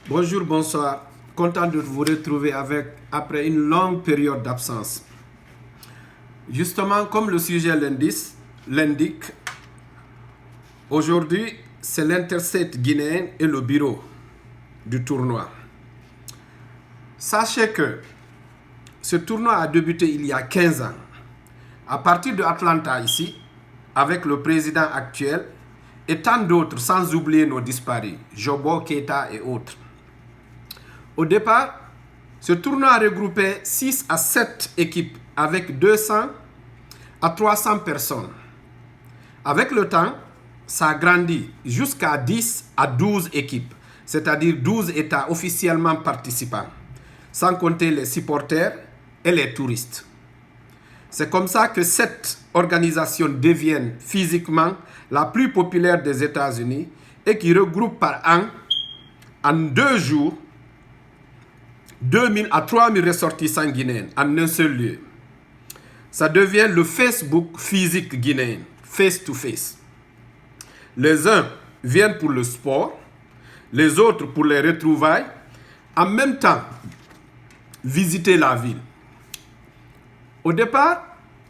Bonjour, bonsoir. Content de vous retrouver après une longue période d'absence. Justement, comme le sujet l'indique, aujourd'hui, c'est l'Interstate guinéen et le bureau du tournoi. Sachez que ce tournoi a débuté il y a 15 ans, à partir de Atlanta ici, avec le président actuel et tant d'autres, sans oublier nos disparus, Jobo, Keita et autres. Au départ, ce tournoi regroupait 6 à 7 équipes avec 200 à 300 personnes. Avec le temps, ça a grandi jusqu'à 10 à 12 équipes, c'est-à-dire 12 États officiellement participants, sans compter les supporters et les touristes. C'est comme ça que cette organisation devient physiquement la plus populaire des États-Unis et qui regroupe par an, en 2 jours, 2000 à 3000 ressortissants guinéens en un seul lieu. Ça devient le Facebook physique guinéen, face to face. Les uns viennent pour le sport, les autres pour les retrouvailles, en même temps visiter la ville. Au départ,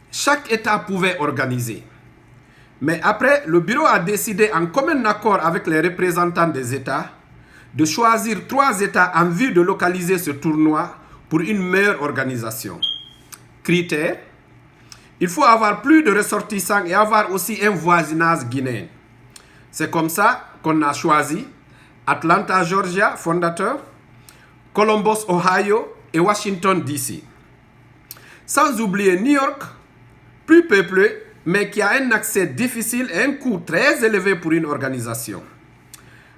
chaque État pouvait organiser. Mais après, le bureau a décidé, en commun accord avec les représentants des États, de choisir 3 États en vue de localiser ce tournoi pour une meilleure organisation. Critère: il faut avoir plus de ressortissants et avoir aussi un voisinage guinéen. C'est comme ça qu'on a choisi Atlanta, Georgia, fondateur, Columbus, Ohio et Washington, D.C. Sans oublier New York, plus peuplé, mais qui a un accès difficile et un coût très élevé pour une organisation.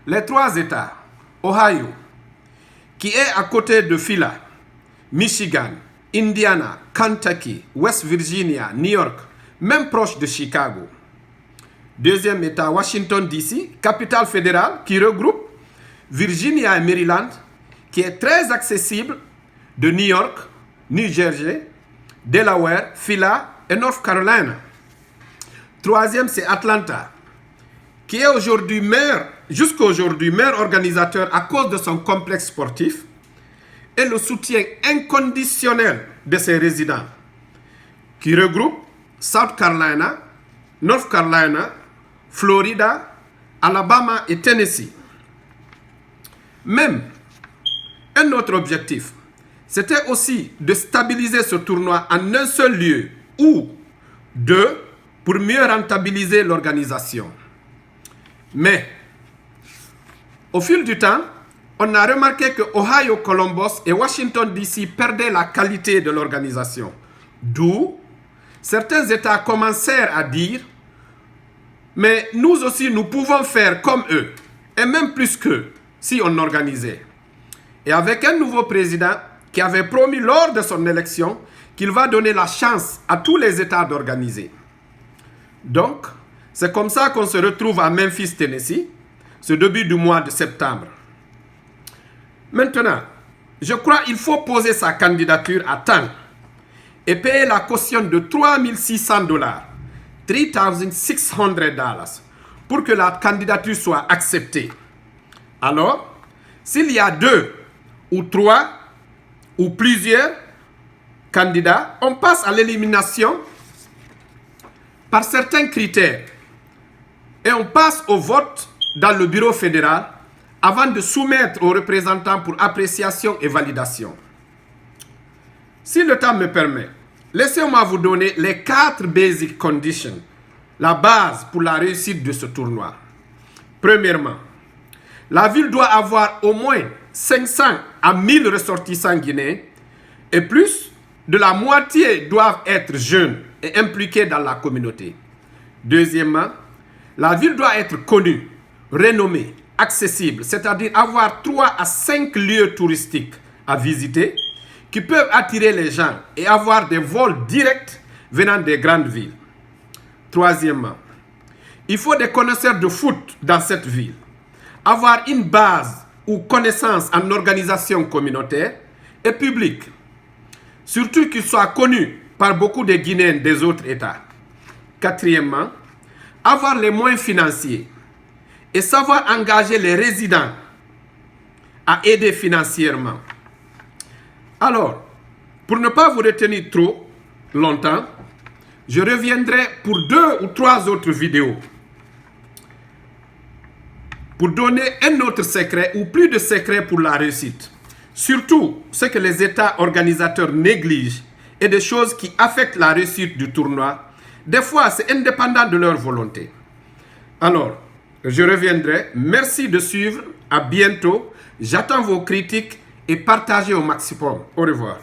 Les 3 États, Ohio, qui est à côté de Phila, Michigan, Indiana, Kentucky, West Virginia, New York, même proche de Chicago. Deuxième État, Washington, D.C., capitale fédérale, qui regroupe Virginia et Maryland, qui est très accessible de New York, New Jersey, Delaware, Phila et North Carolina. Troisième, c'est Atlanta, qui est aujourd'hui jusqu'à aujourd'hui meilleur organisateur à cause de son complexe sportif et le soutien inconditionnel de ses résidents, qui regroupe South Carolina, North Carolina, Florida, Alabama et Tennessee. Même un autre objectif, c'était aussi de stabiliser ce tournoi en un seul lieu ou 2 pour mieux rentabiliser l'organisation. Mais, au fil du temps, on a remarqué que Ohio, Columbus et Washington, D.C. perdaient la qualité de l'organisation. D'où, certains États commencèrent à dire « Mais nous aussi, nous pouvons faire comme eux, et même plus qu'eux, si on organisait. » Et avec un nouveau président qui avait promis lors de son élection qu'il va donner la chance à tous les États d'organiser. Donc, c'est comme ça qu'on se retrouve à Memphis, Tennessee, ce début du mois de septembre. Maintenant, je crois qu'il faut poser sa candidature à temps et payer la caution de $3,600, $3,600, pour que la candidature soit acceptée. Alors, s'il y a 2 ou 3 ou plusieurs candidats, on passe à l'élimination par certains critères et on passe au vote dans le bureau fédéral avant de soumettre aux représentants pour appréciation et validation. Si le temps me permet, laissez-moi vous donner les 4 basic conditions, la base pour la réussite de ce tournoi. Premièrement, la ville doit avoir au moins 500 à 1000 ressortissants guinéens et plus de la moitié doivent être jeunes et impliqués dans la communauté. Deuxièmement, la ville doit être connue, renommée, accessible, c'est-à-dire avoir 3 à 5 lieux touristiques à visiter qui peuvent attirer les gens et avoir des vols directs venant des grandes villes. Troisièmement, il faut des connaisseurs de foot dans cette ville, avoir une base ou connaissance en organisation communautaire et publique, surtout qu'ils soient connus par beaucoup de Guinéens des autres États. Quatrièmement, avoir les moyens financiers et savoir engager les résidents à aider financièrement. Alors, pour ne pas vous retenir trop longtemps, je reviendrai pour 2 ou 3 autres vidéos pour donner un autre secret ou plus de secrets pour la réussite. Surtout, ce que les États organisateurs négligent et des choses qui affectent la réussite du tournoi. Des fois, c'est indépendant de leur volonté. Alors, je reviendrai. Merci de suivre. À bientôt. J'attends vos critiques et partagez au maximum. Au revoir.